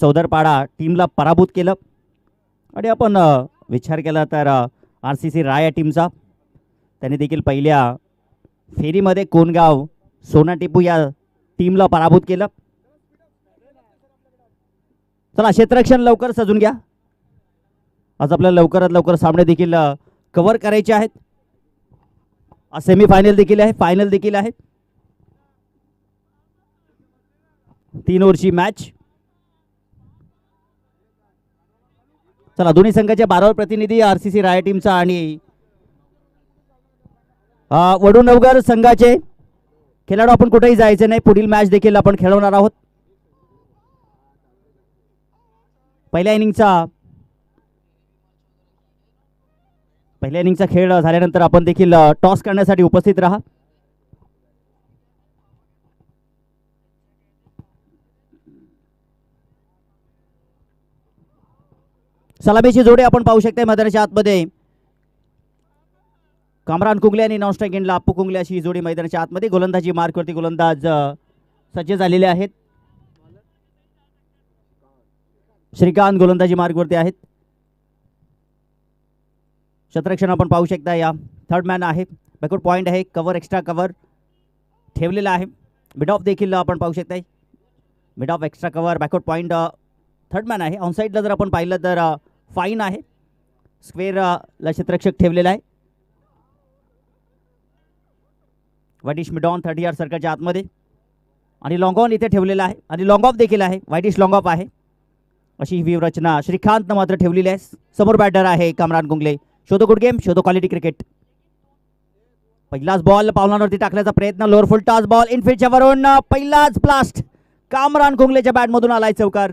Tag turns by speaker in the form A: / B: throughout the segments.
A: चौदरपाडा टीमला पराभूत केलं आणि आपण विचार केला तर RCC राय या टीमचा त्यांनी देखील पहिल्या फेरीमध्ये कोणगाव सोना टिपू या टीमला पराभूत केलं. चला क्षेत्ररक्षण लवकर सजून घ्या. आज आपल्याला लवकरात लवकर सामने देखील कव्हर करायचे आहेत. सेमीफायनल देखील आहे, फायनल देखील आहे. 3 ओव्हरची मॅच. चला दोन्ही संघाचे 12 प्रतिनिधी RCC राय टीमचा आणि वडूनगर संघाचे खेळाडू. आपण कुठेही जायचं नाही, पुढील मॅच देखील आपण खेळवणार आहोत. पहिल्या इनिंगचा खेळ झाल्यानंतर आपण देखील टॉस करण्यासाठी उपस्थित राहा. सलामीची जोडी आपण पाहू शकता मैदानाच्या आतमध्ये. कामरान कुंगले आणि नॉन स्ट्राईक एंडला अप्पू कुंगले अशी जोडी मैदानाच्या आतमध्ये. गोलंदाजी मार्कवरती गोलंदाज सज्ज झालेले आहेत. श्रीकांत गोलंदाजी मार्कवरती आहेत. क्षेत्ररक्षण आपण पाहू शकता या थर्ड मॅन आहे. बॅकवर्ड पॉईंट आहे, कव्हर एक्स्ट्रा कव्हर ठेवलेला आहे. मिड ऑफ देखील आपण पाहू शकता. Mid of extra cover backward point third man आहे. ऑन साईडला जर आपण पाहिलं तर फाईन आहे. स्क्वेअरला क्षेत्ररक्षक ठेवलेला आहे. वाईटिश मिड ऑन 30 यार्ड सर्कलच्या आतमध्ये आणि लॉंग ऑन इथे ठेवलेला आहे आणि लॉंग ऑफ देखील आहे. वाईटिश लॉंग ऑफ आहे अशी ही व्यूहरचना श्रीकांतनं मात्र ठेवलेली आहे. समोर बॅटर आहे कामरान कुंगले. शोधो गुड गेम, शोधो क्वालिटी क्रिकेट. पहिलाच बॉल पावलांवरती टाकण्याचा प्रयत्न. लोअर फुल टॉस बॉल इनफिल्डच्या वरून पहिलाच ब्लास्ट कामरान कुंगलेच्या बॅटमधून आलाय चौकार.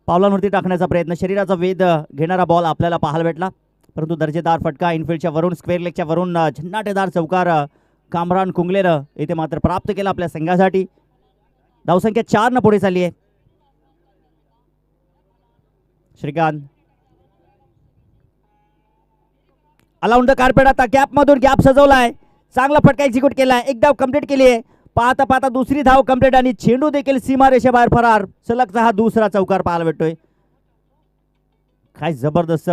A: पावलांवरती टाकण्याचा प्रयत्न, शरीराचा वेध घेणारा बॉल आपल्याला पाहायला भेटला, परंतु दर्जेदार फटका इनफिल्डच्या वरून स्क्वेअर लेगच्या वरून झन्नाटेदार चौकार कामरान कुंगलेनं इथे मात्र प्राप्त केला आपल्या संघासाठी. धावसंख्या 4 न पुढे चालली आहे. Shrikant along the carpet. आता गॅपमधून गॅप सजवलाय, चांगला फटका एक्झिक्यूट केलाय. एक धाव कंप्लीट केली आहे. पाहता पाहता दुसरी धाव कंप्लीट आणि चेंडू देखील सीमारेषेबाहेर फरार. सलगचा हा दुसरा चौकार पाहायला भेटतोय. काय जबरदस्त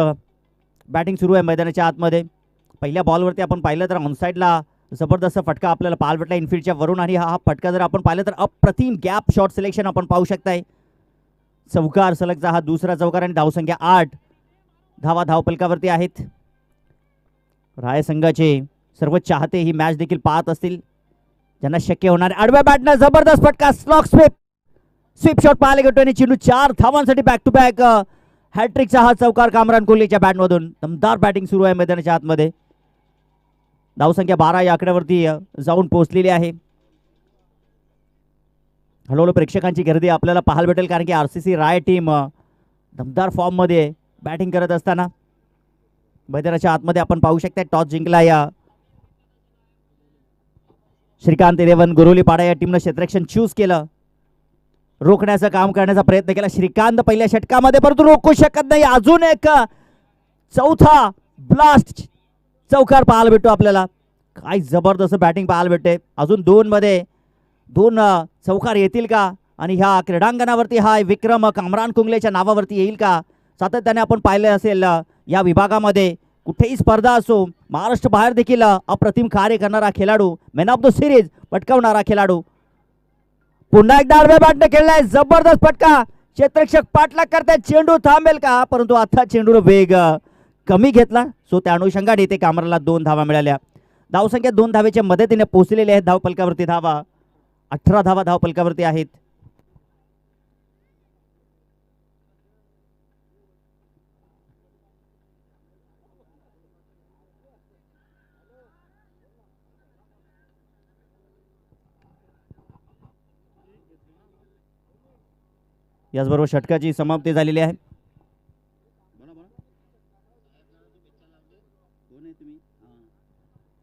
A: बॅटिंग सुरू आहे मैदानाच्या आतमध्ये. पहिल्या बॉलवरती आपण पाहिलं तर ऑनसाईडला जबरदस्त फटका आपल्याला पाहायला भेटला इनफिल्डच्या वरून आणि हा फटका जर आपण पाहिलं तर अप्रतिम गॅप शॉट सिलेक्शन आपण पाहू शकताय. चौकार सलगचा हा दुसरा चौकार आणि धावसंख्या 8 धावा धावपलकावरती आहेत. राय संघाचे सर्व चाहते ही मॅच देखील पाहत असतील, ज्यांना शक्य होणार. आडव्या बॅटनं जबरदस्त फटका, स्लॉक स्वीप शॉट पाहायला भेटतो आणि चेंडू 4 धावांसाठी बॅक टू बॅक हॅट्रिकचा हा चौकार कामरान कुंगलेच्या बॅटमधून. दमदार बॅटिंग सुरू आहे मैदानाच्या आतमध्ये. धावसंख्या 12 या आकड्यावरती जाऊन पोहोचलेली आहे. हळूहळू प्रेक्षकांची गर्दी आपल्याला पाहायला भेटेल, कारण की RCC राय टीम दमदार फॉर्ममध्ये बॅटिंग करत असताना मैदानाच्या आतमध्ये आपण पाहू शकता. टॉस जिंकला या श्रीकांत 11 गुरुलीपाडा या टीमनं क्षेत्ररक्षण चूज केलं. रोखण्याचं काम करण्याचा प्रयत्न केला श्रीकांत पहिल्या षटकामध्ये, परंतु रोखू शकत नाही. अजून एक चौथा ब्लास्ट चौकार पाहायला भेटतो आपल्याला. काय जबरदस्त बॅटिंग पाहायला भेटते. अजून 2 मध्ये 2 चौकार येतील का आणि ह्या क्रीडांगणावरती हा विक्रम कामरान कुंगलेच्या नावावरती येईल का? सातत्याने आपण पाहिलं असेल या विभागामध्ये कुठेही स्पर्धा असो, महाराष्ट्र बाहेर देखील अप्रतिम कार्य करणारा खेळाडू, मॅन ऑफ द सिरीज पटकावणारा खेळाडू. पुन्हा एकदा आडव्या बॅटने खेळलाय, जबरदस्त फटका. क्षेत्ररक्षक पाठलाग करतायत, चेंडू थांबेल का? परंतु आता चेंडूने वेग कमी घेतला, सो त्या अनुषंगाने इथे कामराला 2 धावा मिळाल्या. धावसंख्या 2 धावेच्या मदतीने पोहोचलेले आहेत धावपलकावरती. धावा 18 धावा धावपलकावरती आहेत. याचबरोबर षटकाची समाप्ती झालेली आहे.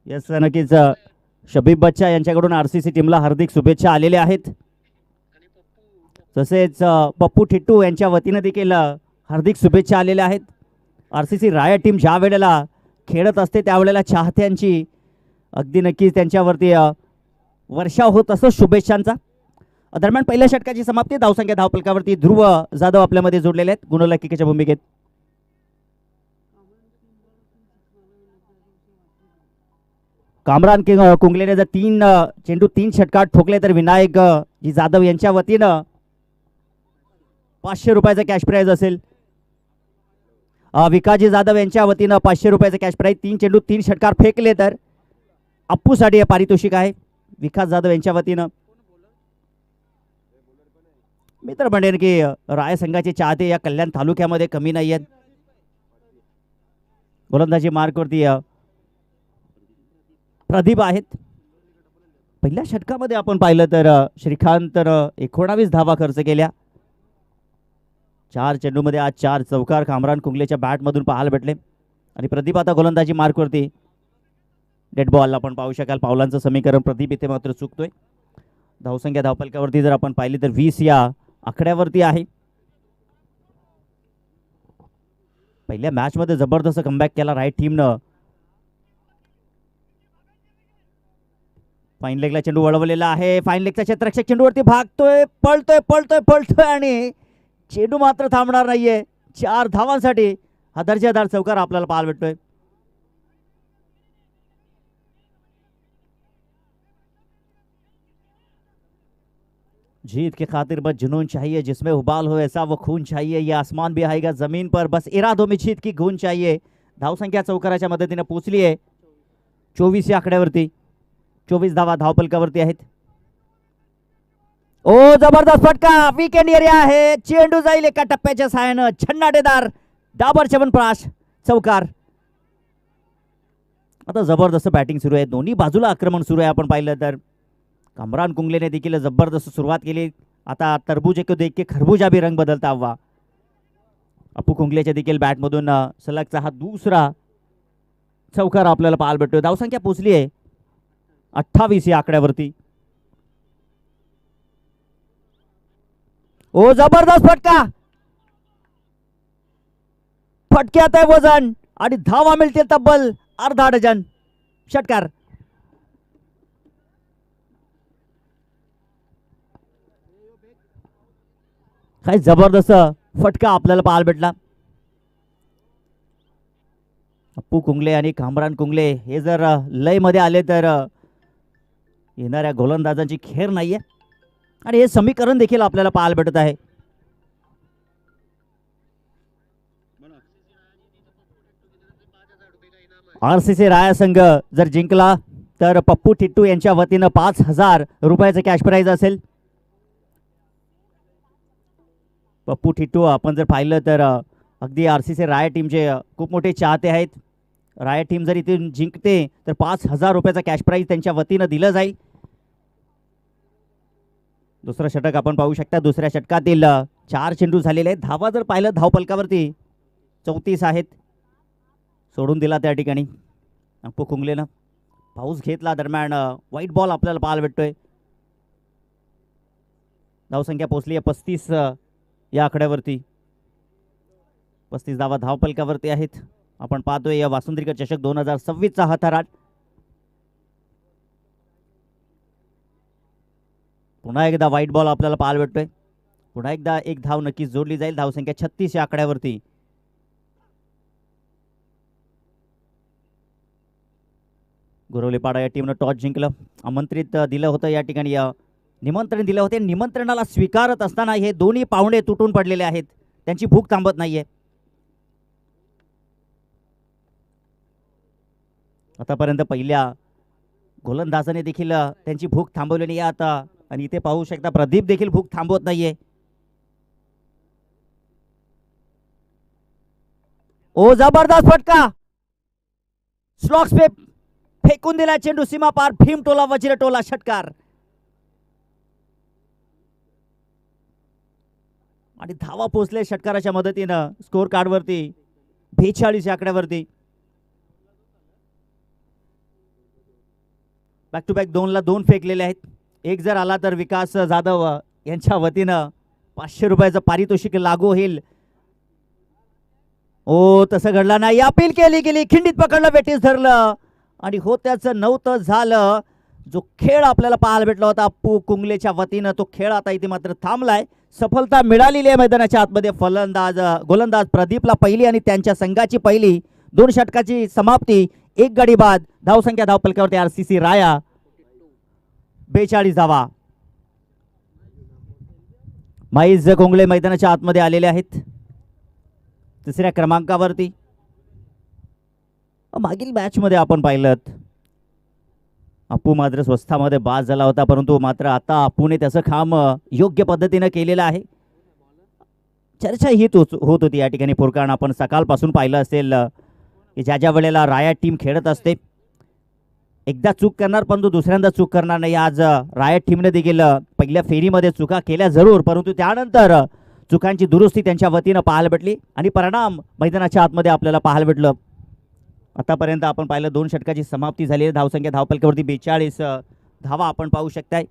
A: यस, नक्कीच शबीब बच्चा यांच्याकडून RCC टीमला हार्दिक शुभेच्छा आलेल्या आहेत. तसेच पप्पू ठिट्टू यांच्या वतीने देखील हार्दिक शुभेच्छा आलेल्या आहेत. RCC राय टीम ज्या वेळेला खेळत असते त्यावेळेला चाहत्यांची अगदी नक्कीच त्यांच्यावरती वर्षाव होत असतो शुभेच्छांचा. दरम्यान पहिल्या षटकाची समाप्ती. धावसंख्या धावफलकावरती ध्रुव जाधव आपल्यामध्ये जोडलेले आहेत गुणलेखकाच्या भूमिकेत. कामरान कुंगलेने जर 3 चेंडू 3 षटकार ठोकले तर विनायक जी जाधव यांच्या वतीनं 500 रुपयाचा कॅश प्राइज असेल. विकासजी जाधव यांच्या वतीनं 500 रुपयाचा कॅश प्राइज. 3 चेंडू 3 षटकार फेकले तर अप्पूसाठी हे पारितोषिक आहे विकास जाधव यांच्या वतीनं. मी तर म्हणेन की राय संघाचे चाहते या कल्याण तालुक्यामध्ये कमी नाही आहेत. गोलंदाजी मार्कवरती प्रदीप आहेत. पहिल्या षटकामध्ये आपण पाहिलं तर श्रीकांत 19 धावा खर्च केल्या. 4 चेंडूमध्ये आज 4 चौकार कामरान कुंगलेच्या बॅटमधून पाहायला भेटले. आणि प्रदीप आता गोलंदाजी मार्कवरती डेड बॉल आपण पाहू शकाल. पावलांचं समीकरण प्रदीप इथे मात्र चुकतोय. धावसंख्या धावफलकावरती जर आपण पाहिली तर 20 या आकड्यावरती आहे. पहिल्या मॅच मध्ये जबरदस्त कमबॅक केला राईट टीमनं. फाईन लेगला चेंडू वळवलेला आहे. फाईन लेगचा क्षेत्ररक्षक चेंडूवरती भागतोय, पळतोय आणि चेंडू मात्र थांबणार नाहीये. 4 धावांसाठी हा दर्जेदार चौकार आपल्याला पाहायला भेटतोय. जीत के खातिर बस जुनून चाहिए, जिसमें उबाल हो ऐसा वो खून चाहिए. ये आसमान भी आएगा जमीन पर, बस इरादों में जीत की गुण चाहिए. धावसंख्या चौकाराच्या मदतीने पोहोचली आहे 24 या आकड्यावरती. 24 धावा धावफलकावरती आहेत. ओ जबरदस्त फटका विकेंड एरिया आहे. चेंडू जाईल एका टप्प्याच्या सहाय्यानं. छन्नाटेदार डाबर च्यवनप्राश चौकार. आता जबरदस्त बॅटिंग सुरू आहे. दोन्ही बाजूला आक्रमण सुरू आहे. आपण पाहिलं तर कामरान कुंगलेने देखील जबरदस्त सुरुवात केली. आता तरबूज को देख के खरबूजा भी रंग बदलता हुआ. अप्पू कुंगलेच्या देखील बॅटमधून सलगचा हा दुसरा चौकार आपल्याला पाहायला भेटतोय. धावसंख्या पोहोचली आहे 28 या आकड्यावरती. ओ जबरदस्त फटका. फटक्यात आहे वजन आणि धावा मिळतील तब्बल अर्धा डझन. षटकार. काय जबरदस्त फटका आपल्याला पाहायला भेटला. अप्पू कुंगले आणि कामरान कुंगले हे जर लय मध्ये आले तर येणाऱ्या गोलंदाजांची खेर नाहीये. आणि हे समीकरण देखील आपल्याला पाहायला भेटत आहे. RCC राया संघ जर जिंकला तर पप्पू टिट्टू यांच्या वतीनं 5000 रुपयाचं कॅश प्राइज असेल. पप्पू टिट्टू आपण जर पाहिलं तर अगदी RCC राया टीमचे खूप मोठे चाहते आहेत. राया टीम जर इथून जिंकते तर 5000 रुपयाचा कॅश प्राइज त्यांच्या वतीनं दिलं जाईल. दुसरं षटक आपण पाहू शकता. दुसऱ्या षटकातील 4 चेंडू झालेले आहेत. धावा जर पाहिलं धावफलकावरती 34 आहेत. सोडून दिला त्या ठिकाणी अप्पू कुंगलेनं. पाऊस घेतला दरम्यान व्हाईट बॉल आपल्याला पाहायला भेटतोय. धावसंख्या पोहोचली आहे 35 या आकड्यावरती. 35 धावा धावफलकावरती आहेत. आपण पाहतोय या वासुंद्रीकर चषक 2026चा हा थरार. पुन्हा एकदा व्हाईट बॉल आपल्याला पाहायला भेटतोय. पुन्हा एकदा एक धाव नक्कीच जोडली जाईल. धावसंख्या 36 या आकड्यावरती. गुरवलीपाडा या टीमनं टॉस जिंकलं. आमंत्रित दिलं होतं या ठिकाणी निमंत्रण दिलं होते. निमंत्रणाला स्वीकारत असताना हे दोन्ही पाहुणे तुटून पडलेले आहेत. त्यांची भूक थांबत नाहीये. आतापर्यंत पहिल्या गोलंदाजाने देखील त्यांची भूक थांबवलेली आहे आता. आणि इथे पाहू शकता प्रदीप देखील भूक थांबवत नाहीये. ओ जबरदस्त फटका. स्लॉक्स पे फेकून दिला चेंडू सीमा पार. भीम टोला वज्र टोला. षटकार. आणि धावा पोहोचले षटकाराच्या मदतीनं स्कोर कार्डवरती 42 आकड्यावरती. बॅक टू बॅक 2ला 2 फेकलेले आहेत. एक जर आला तर विकास जाधव यांच्या वतीनं 500 रुपयाचं पारितोषिक लागू होईल. ओ तसं घडलं नाही. अपील केली गेली. खिंडीत पकडलं, वेटीस धरलं आणि हो त्याचं नव्हतं झालं. जो खेळ आपल्याला पाहायला भेटला होता अप्पू कुंगलेच्या वतीनं, तो खेळ आता इथे मात्र थांबलाय. सफलता मिळालेली आहे मैदानाच्या आतमध्ये. गोलंदाज प्रदीपला पहिली आणि त्यांच्या संघाची पहिली 2 षटकाची समाप्ती. 1 गडी बाद. धावसंख्या धावपलकावरती आरसीसी राया 42 धावा. माईज कोंगले मैदानाच्या आतमध्ये आलेले आहेत 3ऱ्या क्रमांकावरती. मागील मॅच मध्ये आपण पाहिलं अप्पू मात्र स्वस्थामध्ये बाद झाला होता, परंतु मात्र आता अप्पूने त्याचं काम योग्य पद्धतीने केलेलं आहे. चर्चा ही होत होती या ठिकाणी फुरकान. आपण सकाळपासून पाहिलं असेल की ज्या वेळेला राया टीम खेळत असते एकदा चूक करणार परंतु दुसऱ्यांदा चूक करणार नाही. आज रायट टीमने देखील पहिल्या फेरीमध्ये चुका केल्या जरूर, परंतु त्यानंतर चुकांची दुरुस्ती त्यांच्या वतीनं पाहायला भेटली आणि परिणाम मैदानाच्या आतमध्ये आपल्याला पाहायला भेटलं. आतापर्यंत आपण पाहिलं 2 षटकाची समाप्ती झाली आहे. धावसंख्या धावपलकावरती 42 धावा आपण पाहू शकताय.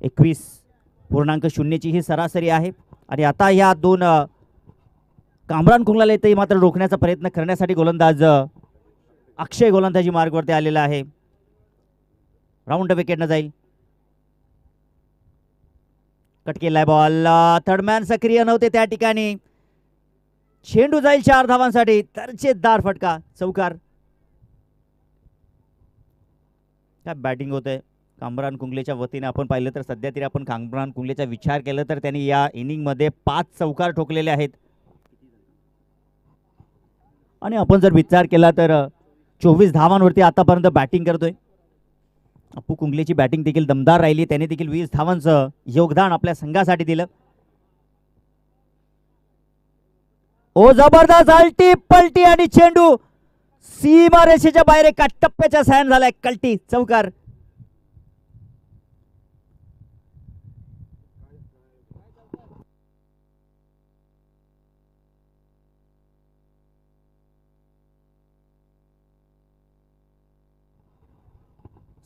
A: 21.0 ही सरासरी आहे. आणि आता या 2 कामरान कुंगलाला येथे मात्र रोखण्याचा प्रयत्न करण्यासाठी गोलंदाज अक्षय गोलंदाजी मार्गवरती आलेला आहे. राऊंड विकेटनं जाईल. कट केलाय बॉल. थर्डमॅन सक्रिय नव्हते त्या ठिकाणी. चेंडू जाईल 4 धावांसाठी. दर्जेदार फटका, चौकार. काय बॅटिंग होते कामरान कुंगलेच्या वतीने. आपण पाहिलं तर सध्या तरी आपण कामरान कुंगलेचा विचार केला तर त्यांनी या इनिंगमध्ये 5 चौकार ठोकलेले आहेत. आणि आपण जर विचार केला तर 24 धावांवरती आतापर्यंत बॅटिंग करतोय. अप्पू कुंगलेची बॅटिंग देखील दमदार राहिली. त्याने देखील 20 धावांचं योगदान आपल्या संघासाठी दिलं. ओ जबरदस्त अल्टी पलटी आणि चेंडू सीमारेषेच्या बाहेर एका टप्प्याच्या सॅन झालाय. कल्टी, चौकार.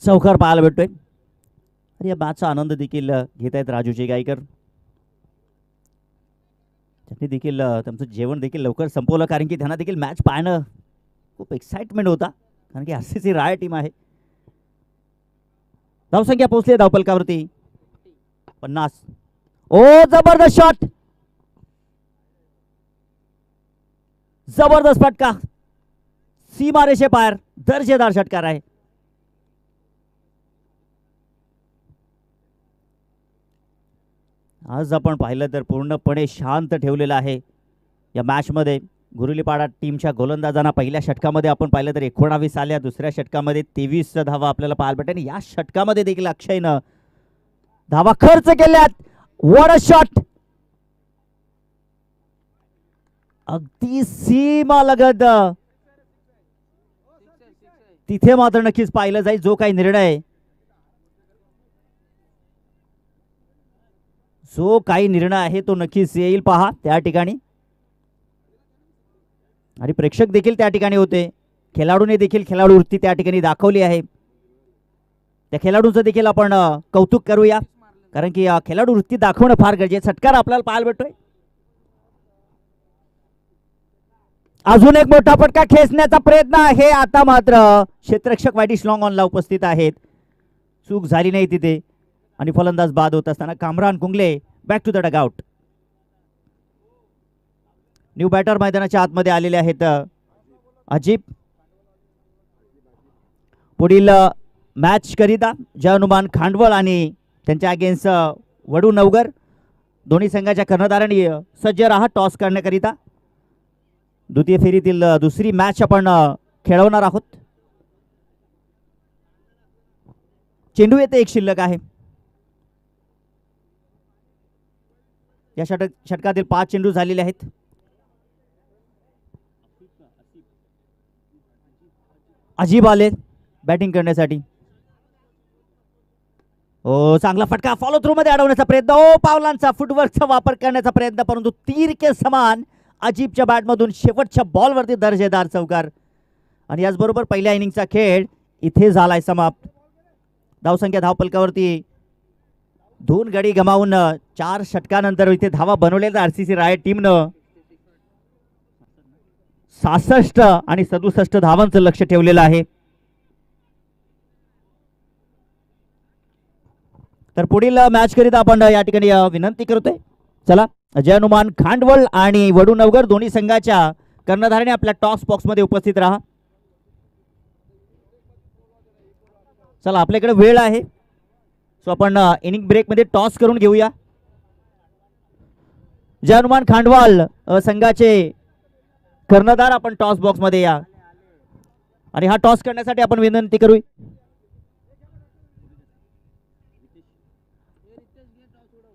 A: चौकार पाहायला भेटतोय. आणि या मॅचचा आनंद देखील घेत आहेत राजूचे गायकर. त्यांनी देखील त्यांचं जेवण देखील लवकर संपवलं, कारण की त्यांना देखील मॅच पाहणं खूप एक्साइटमेंट होता, कारण की आरसीसी राय टीम आहे. धावसंख्या पोहोचली धावपलकावरती 50. ओ जबरदस्त शॉट, जबरदस्त फटका, सीमारेषे पार. दर्जेदार षटकार आहे. आज आपण पाहिलं तर पूर्णपणे शांत ठेवलेलं आहे या मॅचमध्ये. गुरुलीपाडा टीमच्या गोलंदाजांना पहिल्या षटकामध्ये आपण पाहिलं तर 19 आल्या, दुसऱ्या षटकामध्ये 23 धावा आपल्याला पाहायला भेटल्या. आणि या षटकामध्ये देखील अक्षयनं धावा खर्च केल्यात. व्हॉट अ शॉट, अगदी सीमा लगत. तिथे मात्र नक्कीच पाहिलं जाईल जो काही निर्णय आहे तो नक्कीच येईल पहा त्या ठिकाणी. आणि प्रेक्षक देखील त्या ठिकाणी होते. खेळाडूने देखील खेळाडू वृत्ती त्या ठिकाणी दाखवली आहे. त्या खेळाडूंचं देखील आपण कौतुक करूया, कारण की खेळाडू वृत्ती दाखवणं फार गरजेचं. षटकार आपल्याला पाहायला भेटतोय. अजून एक मोठा फटका खेचण्याचा प्रयत्न आहे. आता मात्र क्षेत्ररक्षक वाईटिश लॉंग ऑनला उपस्थित आहेत. चूक झाली नाही तिथे आणि फलंदाज बाद होत असताना Kamran Kungle back to the dugout. New batter मैदानाच्या आतमध्ये आलेले आहेत अजीब. पुढील मॅच करिता जयनुमान खांडवळ आणि त्यांच्या अगेन्स्ट वडू नवगर दोन्ही संघाच्या कर्णधारांनी सज्ज राहा टॉस करण्याकरिता. द्वितीय फेरीतील दुसरी मॅच आपण खेळवणार आहोत. चेंडू येथे 1 शिल्लक आहे. या षटकातील 5 चेंडू झालेले आहेत. अजीब आले बॅटिंग करण्यासाठी. ओ चांगला फटका, फॉलो थ्रू मध्ये अडवण्याचा प्रयत्न. ओ पावलांचा फुटवर्कचा वापर करण्याचा प्रयत्न, परंतु तीर के समान अजीबच्या बॅटमधून शेवटच्या बॉलवरती दर्जेदार चौकार. आणि याचबरोबर पहिल्या इनिंगचा खेळ इथे झालाय समाप्त. धावसंख्या धावपलकावरती 2 गडी गमावून 4 षटकानंतर इथे धावा बनवलेल्या आरसीसी रायट टीमनं 66 आणि 67 धावांचं लक्ष ठेवलेलं आहे. तर पुढील मॅच करीत आपण या ठिकाणी विनंती करतोय. चला, जय हनुमान खांडवळ आणि वडूनवगर दोन्ही संघाच्या कर्णधाराने आपल्या टॉस बॉक्स मध्ये उपस्थित राहा. चला, आपल्याकडे वेळ आहे, सो आपण इनिंग ब्रेक मध्ये टॉस करून घेऊया. जय हनुमान खांडवाल संघाचे कर्णधार आपण टॉस बॉक्स मध्ये या आणि हा टॉस करण्यासाठी आपण विनंती करू.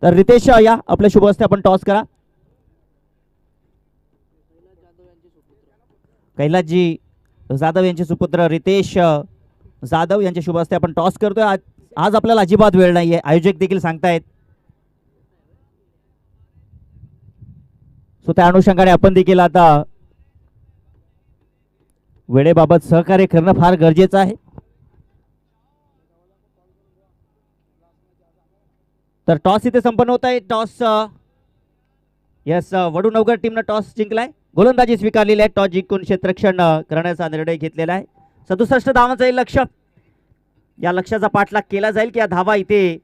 A: तर रितेश या, आपल्या शुभ हस्ते आपण टॉस करा. कैलासजी जाधव यांचे सुपुत्र रितेश जाधव यांच्या शुभ हस्ते आपण टॉस करतोय. आज आपल्याला अजिबात वेळ नाहीये, आयोजक देखील सांगतायत, सो त्या अनुषंगाने आपण देखील आता वेळेबाबत सहकार्य करणं फार गरजेचं आहे. तर टॉस इथे संपन्न होत आहे. टॉस यस, वडूनवगर टीमनं टॉस जिंकलाय, गोलंदाजी स्वीकारलेली आहे. टॉस जिंकून क्षेत्ररक्षण करण्याचा निर्णय घेतलेला आहे. 67 धावांचं हे लक्ष्य, या लक्ष्याचा पाठलाग केला जाईल की या धावा इथे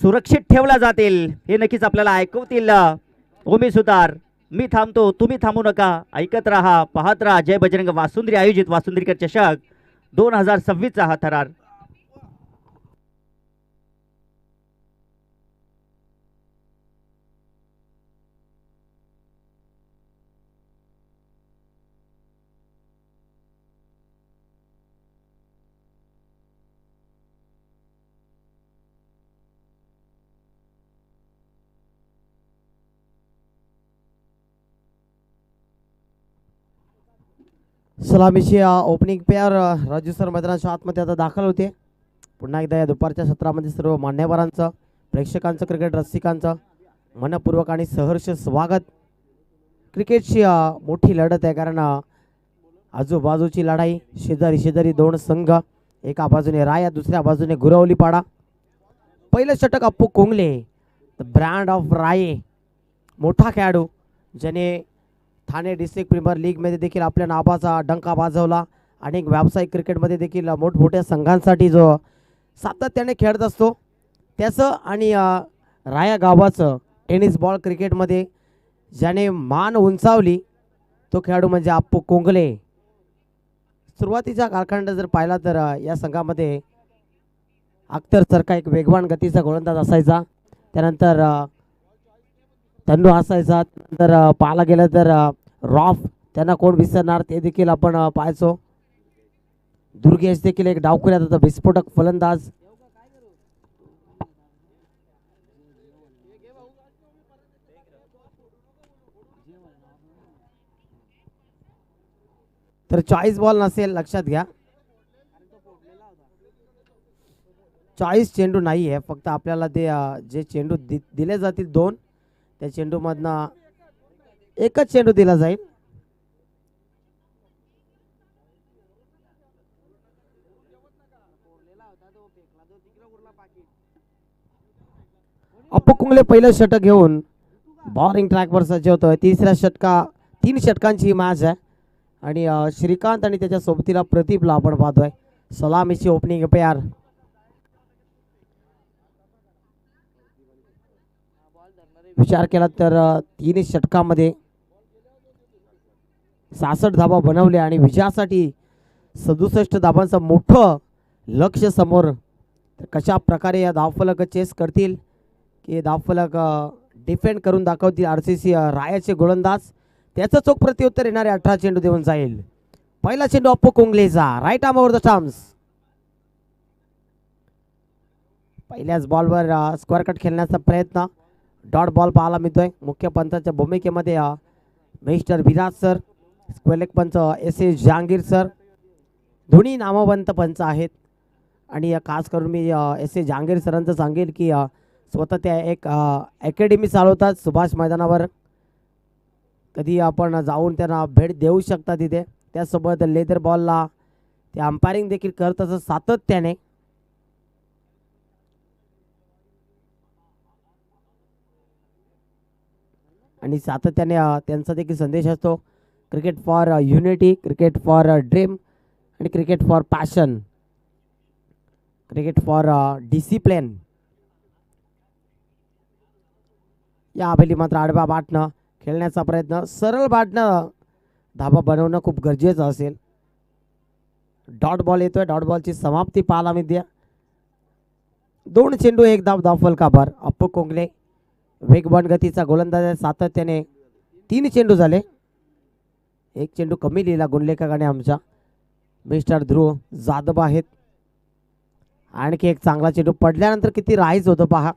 A: सुरक्षित ठेवल्या जातील हे नक्कीच आपल्याला ऐकवतील ओमी सुतार. मी थांबतो, तुम्ही थांबू नका, ऐकत राहा, पाहत राहा. जय बजरंग वासुंद्री आयोजित वासुंद्रीकर चषक 2026 हा थरार.
B: सलामीची ओपनिंग पेअर राजू सर मैदानाच्या आतमध्ये आता दाखल होते. पुन्हा एकदा या दुपारच्या सत्रामध्ये सर्व मान्यवरांचं, प्रेक्षकांचं, क्रिकेट रसिकांचं मनपूर्वक आणि सहर्ष स्वागत. क्रिकेटची मोठी लढत आहे, कारण आजूबाजूची लढाई, शेजारी शेजारी दोन संघ, एका बाजूने राया, दुसऱ्या बाजूने गुरवलीपाडा. पहिलं षटक Appu Kongle, the brand of राये, मोठा खेळाडू ज्याने ठाणे डिस्ट्रिक्ट प्रीमियर लीगमध्ये देखील आपल्या नावाचा डंका वाजवला. अनेक व्यावसायिक क्रिकेटमध्ये देखील मोठमोठ्या संघांसाठी जो सातत्याने खेळत असतो त्याचं आणि राया गावाचं टेनिस बॉल क्रिकेटमध्ये ज्याने मान उंचावली तो खेळाडू म्हणजे अप्पू कोंगले. सुरुवातीचा कालखंड जर पाहिला तर या संघामध्ये अख्तर सरका एक वेगवान गतीचा गोलंदाज असायचा, त्यानंतर तन्नू असायचा, नंतर पाहायला गेलं तर रॉफ, त्यांना कोण विसरणार, ते देखील आपण पाहायचो. दुर्गेश देखील एक डावखुऱ्यात होता, विस्फोटक फलंदाज. तर चॉईस बॉल नसेल, लक्षात घ्या, चॉईस चेंडू नाही आहे, फक्त आपल्याला ते जे चेंडू दिले जातील दोन, त्या चेंडूमधनं एकच चेंडू दिला जाईल. अप्पू कुंगले पहिलं षटक घेऊन बॉलिंग ट्रॅकवर सज्ज होतोय. तीन षटकांची मॅच आहे आणि श्रीकांत आणि त्याच्या सोबतीला प्रदीपला आपण पाहतोय. सलामीची ओपनिंग पेअर. विचार केला तर 3 षटकामध्ये 66 धावा बनवल्या आणि विजयासाठी 67 धावांचं मोठं लक्ष समोर. तर कशा प्रकारे या धावफलक चेस करतील की धावफलक डिफेंड करून दाखवतील RCC रायाचे गोलंदाज. त्याचं चोख प्रत्युत्तर येणारे 18 चेंडू देऊन जाईल. पहिला चेंडू अप्पू कोंगलेचा, right arm over the stumps. पहिल्याच बॉलवर स्क्वेअर कट खेळण्याचा प्रयत्न, डॉट बॉल पाहायला मिळतोय. मुख्य पंचाच्या भूमिकेमध्ये मिस्टर विराज सर, स्क्वेलेक पंच S.A. जहांगीर सर, दोन्ही नामवंत पंच आहेत. आणि खास करून मी S.A. जहांगीर सरांचं सांगेल की स्वतः त्या एक अकॅडमी चालवतात सुभाष मैदानावर. कधी आपण जाऊन त्यांना भेट देऊ शकता तिथे. त्यासोबत लेदर बॉलला ते अंपायरिंग देखील करत असत सातत्याने. आणि सातत्याने त्यांचा देखील संदेश असतो, cricket for unity, cricket for dream आणि cricket for passion. Cricket for discipline. या हवेली मात्र आडवा बाटणं खेळण्याचा प्रयत्न, सरळ बाटणं धाबा बनवणं खूप गरजेचं असेल. डॉट बॉल येतोय, डॉट बॉलची समाप्ती पाहायला मिळते. 2 चेंडू 1 धाव, धाव फलकावर. अप्पू कोंगले वेगवान गतीचा गोलंदाज आहे, सातत्याने 3 चेंडू झाले. 1 चेंडू कमी लिहिला गुणलेखकाने आमच्या. मिस्टर ध्रुव जाधव आहेत. आणखी एक चांगला चेंडू पडल्यानंतर किती राईज होतं पहा.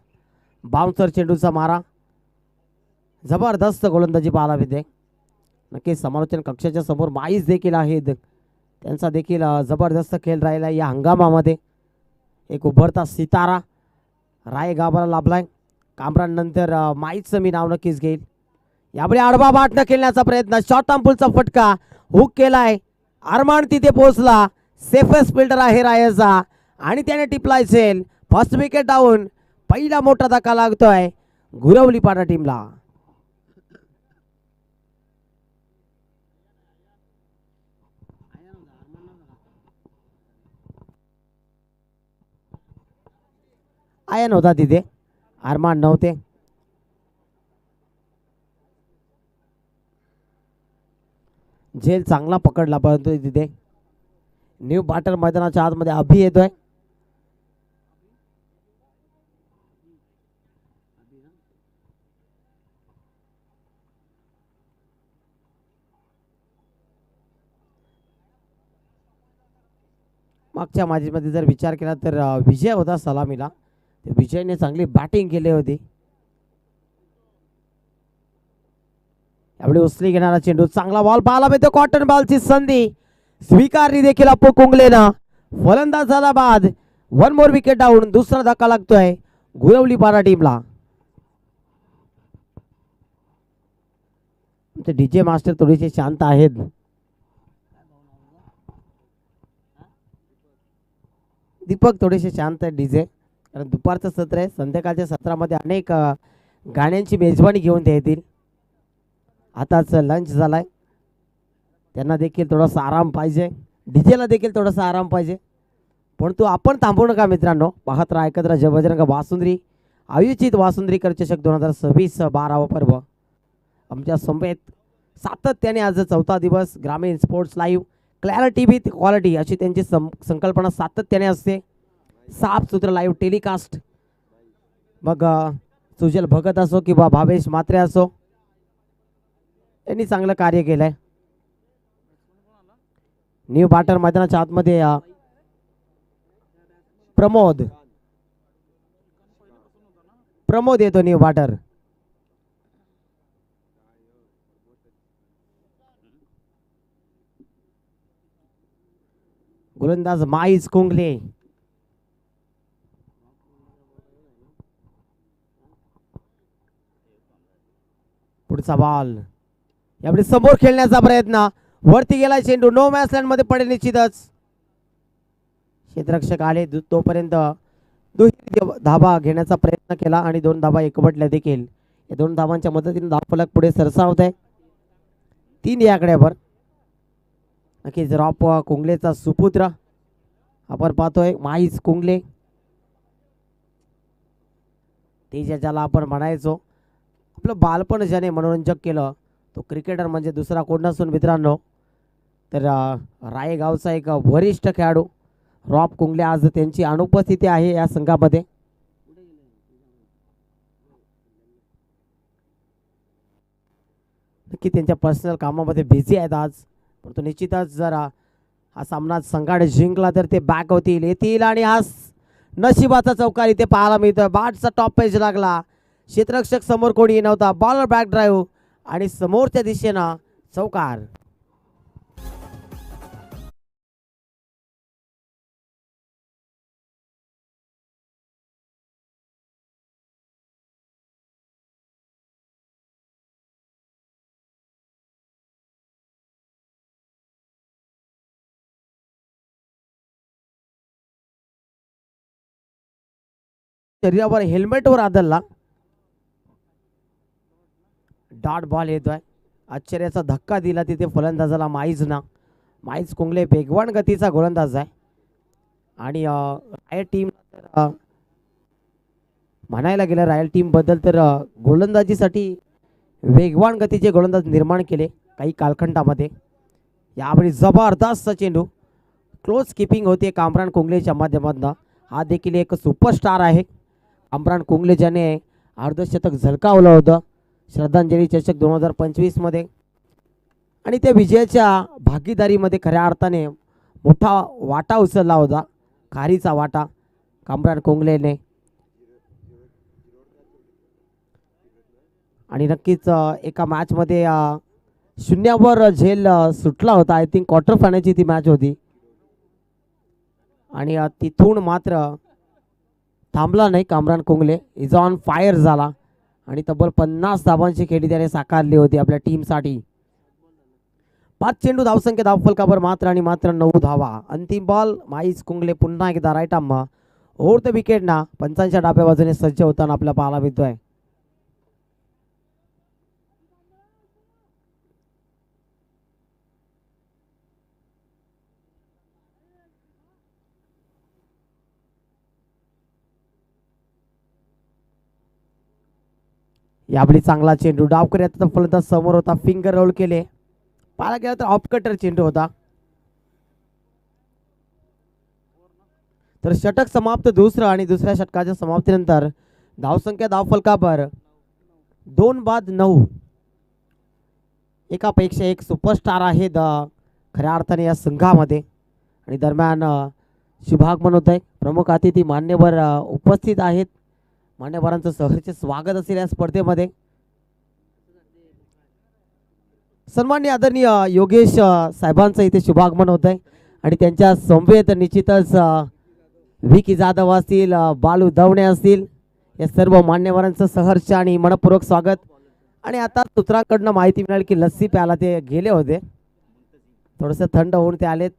B: बाउन्सर चेंडूचा मारा, जबरदस्त गोलंदाजी पाहायला मिळते. नक्कीच समालोचन कक्षाच्या समोर माईस देखील आहेत, त्यांचा देखील जबरदस्त खेळ राहिला या हंगामामध्ये. एक उभरता सितारा राय गाभाला लाभलाय. कामरानंतर माईचं मी नाव नक्कीच घेईल. यावेळी आडवा बाटणं खेळण्याचा प्रयत्न, शॉर्ट आर्म पुलचा फटका, हुक केलाय. अरमान तिथे पोहोचला. सेफेस्ट फिल्डर आहे रायाचा आणि त्याने टिपलाय सेल. First wicket down. पहिला मोठा धक्का लागतोय गुरवलीपाडा टीमला. आयन होता तिथे, अरमान नव्हते. झेल चांगला पकडला परंतु तिथे न्यू बॅटर मैदानाच्या आतमध्ये अभि येतोय. मागच्या मॅचमध्ये जर विचार केला तर विजय होता सलामीला. विजयने चांगली बॅटिंग केली होती. यावेळी उचली घेणारा चेंडू, चांगला बॉल पाहायला मिळतो. कॉटन बॉलची संधी स्वीकारली देखील अप्पू कुंगलेनं. फलंदाज झाला बाद. 1 मोर विकेट डाऊन. दुसरा धक्का लागतोय गुरवलीपाडा टीमला. डीजे मास्टर थोडेसे शांत आहेत. दीपक थोडेसे शांत आहेत डीजे, कारण दुपारचं सत्र आहे. संध्याकाळच्या सत्रामध्ये अनेक गाण्यांची मेजवानी घेऊन ते येतील. आताच लंच झालाय, त्यांना देखील थोडासा आराम पाहिजे, डीजेला देखील थोडासा आराम पाहिजे. परंतु आपण थांबू नका मित्रांनो, पाहत राहा एकत्र जय बजरंग वासुंद्री आयोजित वासुंद्री चषक 2026 12वा पर्व आमच्या समवेत सातत्याने. आज 4था दिवस. ग्रामीण sports live, clarity with quality अशी त्यांची संकल्पना सातत्याने असते. साफ सुत्र लाईव्ह टेलिकास्ट. मग सुजल भगत असो किंवा भावेश मात्रे असो, त्यांनी चांगलं कार्य केलंय. न्यू बॅटर मैदानाच्या आतमध्ये प्रमोद येतो. न्यू बॅटर गोलंदाज माईज कुंगले. पुढचा बॉल, यावेळी समोर खेळण्याचा प्रयत्न, वरती गेला चेंडू, नो मॅच लँड मध्ये पडेल निश्चितच. क्षेत्ररक्षक आले तोपर्यंत दुहेरी धाबा घेण्याचा प्रयत्न केला आणि 2 धाबा एकवटल्या देखील. या 2 धाबांच्या मदतीने धावफलक पुढे सरसावत आहे 3 या आकड्यावर. नक्कीच रॉप कुंगलेचा सुपुत्र आपण पाहतोय माईज कुंगले. ते ज्याला आपण म्हणायचो आपलं बालपण ज्याने मनोरंजक केलं तो क्रिकेटर म्हणजे दुसरा कोण नसून मित्रांनो तर रायगावचा एक वरिष्ठ खेळाडू रॉप कुंगले. आज त्यांची अनुपस्थिती आहे या संघामध्ये. नक्की त्यांच्या पर्सनल कामामध्ये बिझी आहेत आज, परंतु निश्चितच जर हा सामना संघाने जिंकला तर ते बॅक होतील येतील. आणि हा नशिबाचा चौकार इथे पाहायला मिळतोय. बॅटचा टॉप पेज लागला, क्षेत्ररक्षक समोर कोणी नव्हता, बॉलर बॅक ड्राईव्ह आणि समोरच्या दिशेनं चौकार. शरीरावर हेल्मेटवर आदळला. डॉट बॉल येतोय. आश्चर्याचा धक्का दिला तिथे फलंदाजाला माईजना. माईज कुंगले वेगवान गतीचा गोलंदाज आहे आणि रायल टीम म्हणायला गेलं रायल टीम बद्दल तर गोलंदाजीसाठी वेगवान गतीचे गोलंदाज निर्माण केले काही कालखंडामध्ये. यावेळी जबरदस्त चेंडू, क्लोज किपिंग होते कामरान कुंगलेच्या माध्यमातून. हा देखील एक सुपरस्टार आहे कामरान कुंगले, ज्याने अर्धशतक झळकावलं होतं श्रद्धांजली चषक 2025 मध्ये आणि त्या विजयाच्या भागीदारीमध्ये खऱ्या अर्थाने मोठा वाटा उचलला होता, खारीचा वाटा कामरान कुंगलेने. आणि नक्कीच एका मॅचमध्ये 0वर झेल सुटला होता. आय थिंक क्वार्टर फायनलची ती मॅच होती आणि तिथून मात्र थांबला नाही कामरान कुंगले, इज ऑन फायर झाला आणि तब्बल 50 धावांची खेळी त्याने साकारली होती आपल्या टीमसाठी. 5 चेंडू धावसंख्या धावफलकावर मात्र आणि मात्र 9 धावा. अंतिम बॉल माईज कुंगले पुन्हा एकदा right arm over the wicket ना पंचांच्या डाव्या बाजूने सज्ज होताना आपल्या पाहायला मिळतोय. यावेळी चांगला चेंडू, डावकर याचा फलंदाज समोर होता, फिंगर रोल केले. पाहायला गेला तर ऑफ कटर चेंडू होता. तर षटक समाप्त दुसरं आणि दुसऱ्या षटकाच्या समाप्तीनंतर धावसंख्या धावफलकावर 2 बाद 9. एकापेक्षा एक सुपरस्टार आहे खऱ्या अर्थाने या संघामध्ये. आणि दरम्यान शुभागमन होत आहे, प्रमुख अतिथी मान्यवर उपस्थित आहेत. मान्यवरांचं सहर्ष स्वागत असेल या स्पर्धेमध्ये. सन्माननीय आदरणीय योगेश साहेबांचं इथे शुभागमन होत आहे आणि त्यांच्या समवेत निश्चितच विकी जाधव असतील, बालू दवणे असतील, या सर्व मान्यवरांचं सहर्ष आणि मनपूर्वक स्वागत. आणि आता सूत्रांकडनं माहिती मिळाली की लस्सी प्यायला ते गेले होते, थोडंसं थंड होऊन ते आलेत.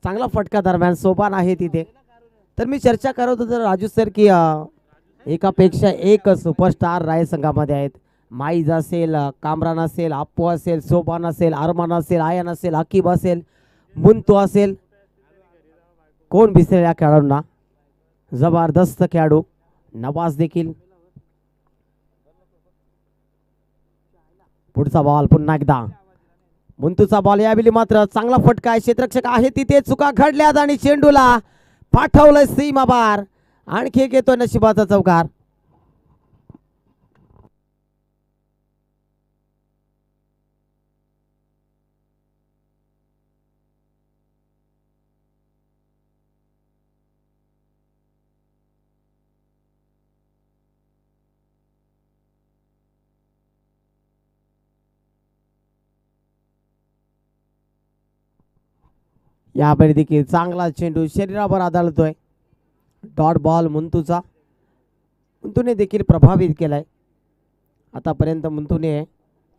B: चांगला फटका दरम्यान सोपान आहे तिथे. तर मी चर्चा करत होतो राजू सर की एकापेक्षा एक सुपरस्टार राय संघामध्ये आहेत. माईज असेल, कामरान असेल, आप्पू असेल, सोपान असेल, अरमान असेल, आयन असेल, अकीब असेल, मुंतू असेल, कोण विसरेल या खेळाडूंना. जबरदस्त खेळाडू नवाज देखील. पुढचा बॉल पुन्हा एकदा मुंतूचा बॉल. यावेळी मात्र चांगला फटका आहे, क्षेत्ररक्षक आहे तिथे, चुका घडल्यात आणि चेंडूला पाठवलंय सीमा बार. आणखी एक येतोय नशिबाचा चौकार. यावेळी देखील चांगला चेंडू शरीरावर आदळतोय. Dot ball मुंतूचा. मुंतूने देखील प्रभावित केलाय. आतापर्यंत मुंतूने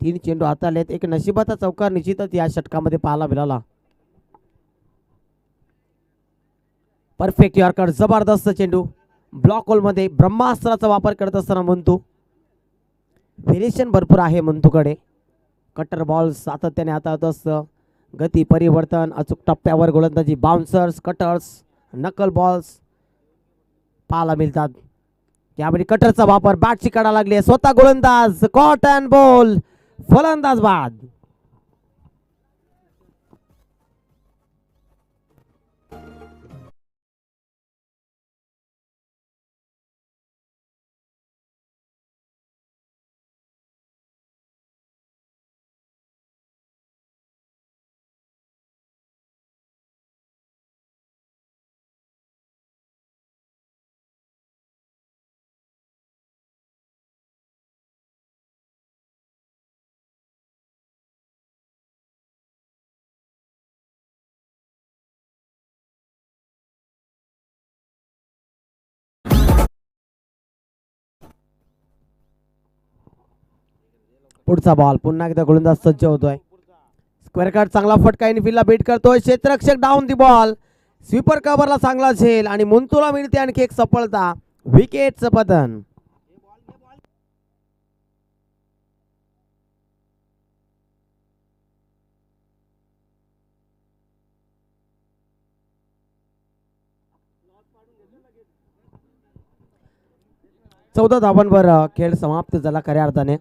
B: 3 चेंडू हाताळलेत. एक नशिबाचा चौकार निश्चितच या षटकामध्ये पाहायला मिळाला. परफेक्ट यॉर्कर, जबरदस्त चेंडू. ब्लॉक होलमध्ये ब्रह्मास्त्राचा वापर करत असताना मुंतू. व्हेरिएशन भरपूर आहे मुंतूकडे. कटर बॉल सातत्याने हाताळत असतं. गती परिवर्तन, अचूक टप्प्यावर गोलंदाजी, बाउन्सर्स, कटर्स, नकल बॉल्स पाहायला मिळतात. यावेळी कटरचा वापर, बॅटची काढा लागली, स्वतः गोलंदाज, कॉट अँड बॉल, फलंदाज बाद. पुढचा बॉल पुन्हा एकदा गोलंदाज सज्ज होतोय. स्क्वेअर कार्ड, चांगला फटका इनफिल्डला बीट करतोय. क्षेत्ररक्षक डाऊन दी बॉल. स्वीपर कव्हरला चांगला झेल आणि मुंतूला मिळते आणखी एक सफलता. विकेटचं पतन. 14 धावांवर खेळ समाप्त झाला खऱ्या अर्थाने.